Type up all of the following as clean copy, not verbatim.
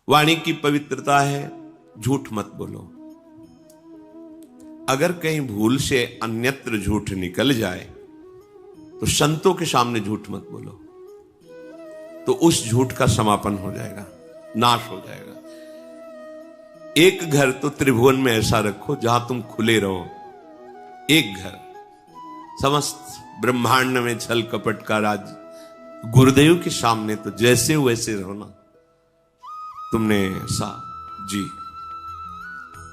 वाणी की पवित्रता है झूठ मत बोलो। अगर कहीं भूल से अन्यत्र झूठ निकल जाए तो संतों के सामने झूठ मत बोलो, तो उस झूठ का समापन हो जाएगा, नाश हो जाएगा। एक घर तो त्रिभुवन में ऐसा रखो जहां तुम खुले रहो। एक घर, समस्त ब्रह्मांड में छल कपट का राज गुरुदेव के सामने तो जैसे वैसे रहो ना। तुमने ऐसा जी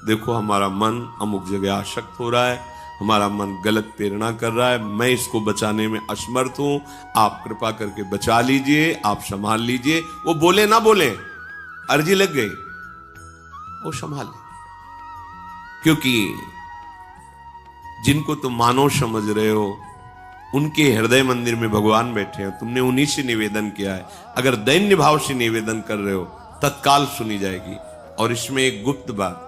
देखो, हमारा मन अमुक जगह आसक्त हो रहा है, हमारा मन गलत प्रेरणा कर रहा है, मैं इसको बचाने में असमर्थ हूं, आप कृपा करके बचा लीजिए, आप संभाल लीजिए। वो बोले ना बोले, अर्जी लग गई, वो संभाले। क्योंकि जिनको तुम मानव समझ रहे हो उनके हृदय मंदिर में भगवान बैठे हैं, तुमने उन्हीं से निवेदन किया है। अगर दैन्य भाव से निवेदन कर रहे हो तत्काल सुनी जाएगी। और इसमें एक गुप्त बात,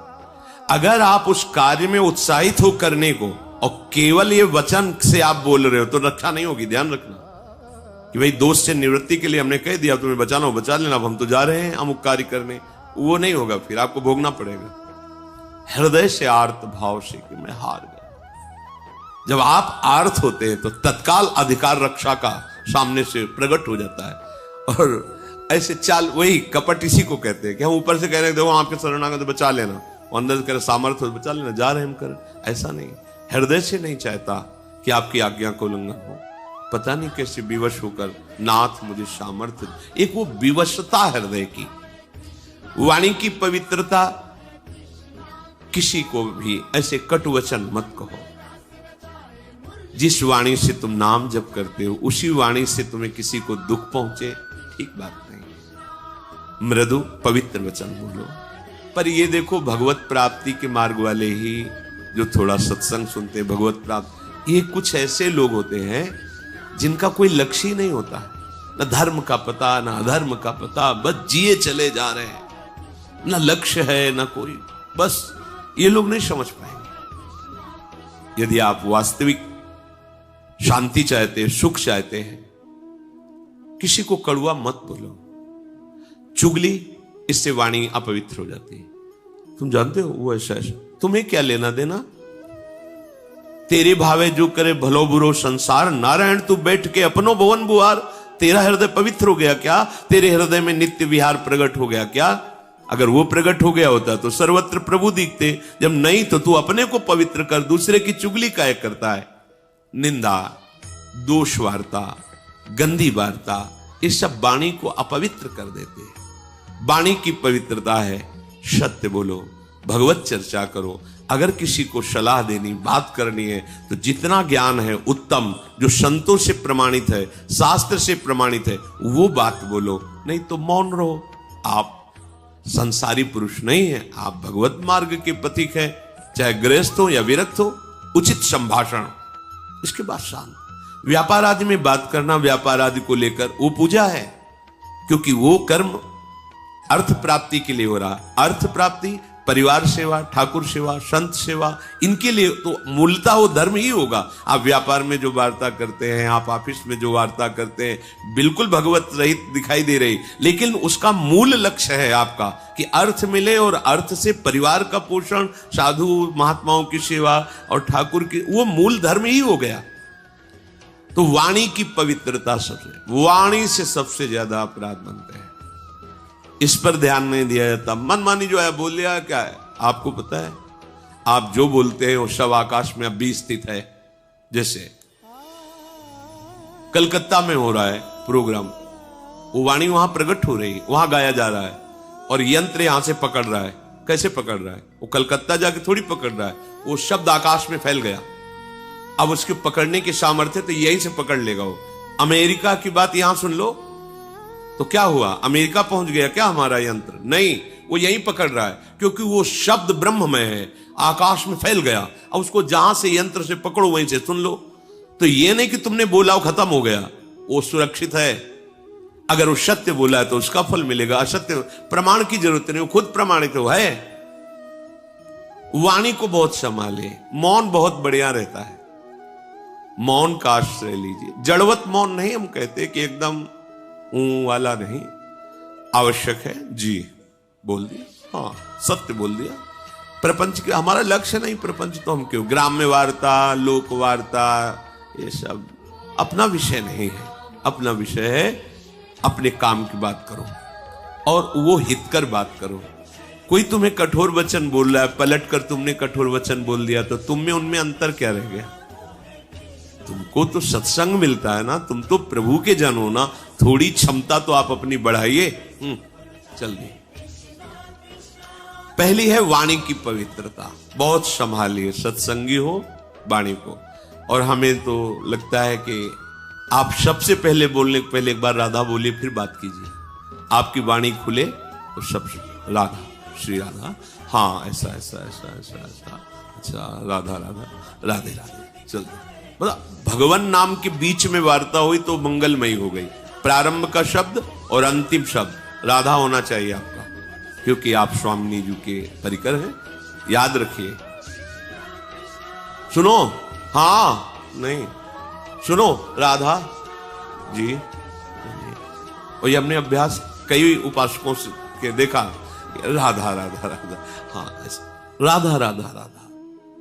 अगर आप उस कार्य में उत्साहित हो करने को और केवल ये वचन से आप बोल रहे हो तो रक्षा नहीं होगी। ध्यान रखना कि भाई दोष से निवृत्ति के लिए हमने कह दिया तुम्हें बचाना हो बचा लेना, अब हम तो जा रहे हैं अमुक कार्य करने, वो नहीं होगा, फिर आपको भोगना पड़ेगा। हृदय से आर्त भाव से कि मैं हार गया। जब आप आर्त होते हैं तो तत्काल अधिकार रक्षा का सामने से प्रकट हो जाता है। और ऐसे चाल, वही कपट इसी को कहते हैं कि हम ऊपर से कह रहे हैं देखो आपके शरणागत बचा लेना, अंदर से कह रहे सामर्थ्य हो बचा लेना, जा रहे हम कर। ऐसा नहीं, हृदय से नहीं चाहता कि आपकी आज्ञा को उल्लंघन हो। पता नहीं कैसे विवश होकर नाथ मुझे सामर्थ्य, एक वो विवशता हृदय की। वाणी की पवित्रता, किसी को भी ऐसे कटु वचन मत कहो। जिस वाणी से तुम नाम जप करते हो उसी वाणी से तुम्हें किसी को दुख पहुंचे, ठीक बात नहीं। मृदु पवित्र वचन बोलो। पर ये देखो, भगवत प्राप्ति के मार्ग वाले ही जो थोड़ा सत्संग सुनते हैं, भगवत प्राप्ति, ये कुछ ऐसे लोग होते हैं जिनका कोई लक्ष्य ही नहीं होता है। न धर्म का पता, न अधर्म का पता, बस जिए चले जा रहे हैं, न लक्ष्य है न कोई, बस ये लोग नहीं समझ पाएंगे। यदि आप वास्तविक शांति चाहते हैं, सुख चाहते हैं, किसी को कड़वा मत बोलो। चुगली, इससे वाणी अपवित्र हो जाती है। तुम जानते हो वो ऐसा ऐसा, तुम्हें क्या लेना देना, तेरे भावे जो करे भलो बुरो संसार, नारायण तू बैठ के अपनो भवन बुहार। तेरा हृदय पवित्र हो गया क्या? तेरे हृदय में नित्य विहार प्रकट हो गया क्या? अगर वो प्रकट हो गया होता तो सर्वत्र प्रभु दिखते। जब नहीं तो तू अपने को पवित्र कर, दूसरे की चुगली काहे करता है? निंदा, दोष वार्ता, गंदी वार्ता, ये सब वाणी को अपवित्र कर देते हैं। वाणी की पवित्रता है सत्य बोलो, भगवत चर्चा करो। अगर किसी को सलाह देनी, बात करनी है तो जितना ज्ञान है उत्तम, जो संतों से प्रमाणित है, शास्त्र से प्रमाणित है, वो बात बोलो। नहीं तो मौन रहो। आप संसारी पुरुष नहीं है, आप भगवत मार्ग के पथिक है, चाहे गृहस्थ हो या विरक्त हो। उचित संभाषण, इसके बाद शांत। व्यापार आदि में बात करना, व्यापार आदि को लेकर, वो पूजा है, क्योंकि वो कर्म अर्थ प्राप्ति के लिए हो रहा। अर्थ प्राप्ति, परिवार सेवा, ठाकुर सेवा, संत सेवा, इनके लिए तो मूलतः वो धर्म ही होगा। आप व्यापार में जो वार्ता करते हैं, आप ऑफिस में जो वार्ता करते हैं, बिल्कुल भगवत रहित दिखाई दे रही, लेकिन उसका मूल लक्ष्य है आपका कि अर्थ मिले, और अर्थ से परिवार का पोषण, साधु महात्माओं की सेवा और ठाकुर की, वो मूल धर्म ही हो गया। तो वाणी की पवित्रता सबसे, वाणी से सबसे ज्यादा अपराध बनते हैं। इस पर ध्यान नहीं दिया जाता। मनमानी जो है बोल लिया, क्या है आपको पता है? आप जो बोलते हैं वो सब आकाश में अभी स्थित है। जैसे कलकत्ता में हो रहा है प्रोग्राम, वो वाणी वहां प्रकट हो रही है, वहां गाया जा रहा है, और यंत्र यहां से पकड़ रहा है। कैसे पकड़ रहा है? वो कलकत्ता जाके थोड़ी पकड़ रहा है, वो शब्द आकाश में फैल गया। अब उसके पकड़ने की सामर्थ्य तो यहीं से पकड़ लेगा वो। अमेरिका की बात यहां सुन लो तो क्या हुआ? अमेरिका पहुंच गया क्या हमारा यंत्र? नहीं, वो यहीं पकड़ रहा है, क्योंकि वो शब्द ब्रह्म में है, आकाश में फैल गया। अब उसको जहां से यंत्र से पकड़ो वहीं से सुन लो। तो ये नहीं कि तुमने बोला वो खत्म हो गया, वो सुरक्षित है। अगर वो सत्य बोला है तो उसका फल मिलेगा, असत्य प्रमाण की जरूरत नहीं, वो खुद प्रमाणित है। वाणी को बहुत संभाले। मौन बहुत बढ़िया रहता है, मौन का आश्रय लीजिए। जड़वत मौन नहीं हम कहते कि एकदम वाला नहीं, आवश्यक है जी। बोल दिया, हाँ सत्य बोल दिया। प्रपंच के हमारा लक्ष्य नहीं, प्रपंच तो हम क्यों, ग्राम्य वार्ता, लोक वार्ता, ये सब अपना विषय नहीं है। अपना विषय है अपने काम की बात करो और वो हितकर बात करो। कोई तुम्हें कठोर वचन बोल रहा है, पलट कर तुमने कठोर वचन बोल दिया, तो तुम में उनमें अंतर क्या रह गया? तुमको तो सत्संग मिलता है ना, तुम तो प्रभु के जन हो ना, थोड़ी क्षमता तो आप अपनी बढ़ाइए। चलिए, पहली है वाणी की पवित्रता, बहुत संभालिए, सत्संगी हो वाणी को। और हमें तो लगता है कि आप सबसे पहले बोलने के पहले एक बार राधा बोलिए, फिर बात कीजिए। आपकी वाणी खुले तो सब राधा, श्री राधा, हाँ ऐसा ऐसा ऐसा ऐसा ऐसा, अच्छा राधा राधा, राधे राधे, चल। मतलब भगवान नाम के बीच में वार्ता हुई तो मंगलमयी हो गई। प्रारंभ का शब्द और अंतिम शब्द राधा होना चाहिए आपका, क्योंकि आप स्वामी जी के परिकर हैं, याद रखिए। सुनो, हाँ नहीं, सुनो राधा जी। और ये हमने अभ्यास कई उपासकों से के देखा, राधा राधा राधा, हाँ ऐसा राधा राधा राधा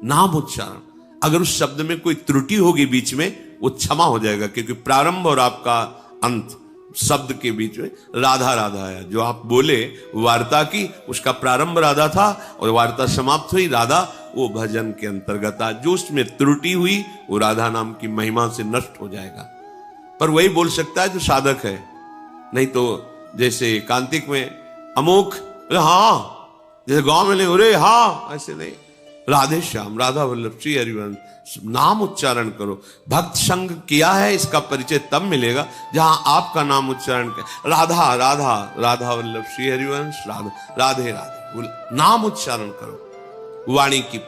नाम उच्चारण। अगर उस शब्द में कोई त्रुटि होगी बीच में, वो क्षमा हो जाएगा, क्योंकि प्रारंभ और आपका अंत शब्द के बीच में राधा राधा है। जो आप बोले वार्ता की, उसका प्रारंभ राधा था और वार्ता समाप्त हुई राधा, वो भजन के अंतर्गत आ। जो उसमें त्रुटि हुई वो राधा नाम की महिमा से नष्ट हो जाएगा। पर वही बोल सकता है जो साधक है, नहीं तो जैसे कांतिक में अमोक, हाँ, जैसे गांव में नहीं, अरे हाँ, ऐसे नहीं। राधे श्याम, राधा वल्लभ, श्री हरिवंश, नाम उच्चारण करो। भक्त संग किया है, इसका परिचय तब मिलेगा जहां आपका नाम उच्चारण कर, राधा राधा, राधा वल्लभ, श्री हरिवंश, राधा राधे राधे, नाम उच्चारण करो, वाणी की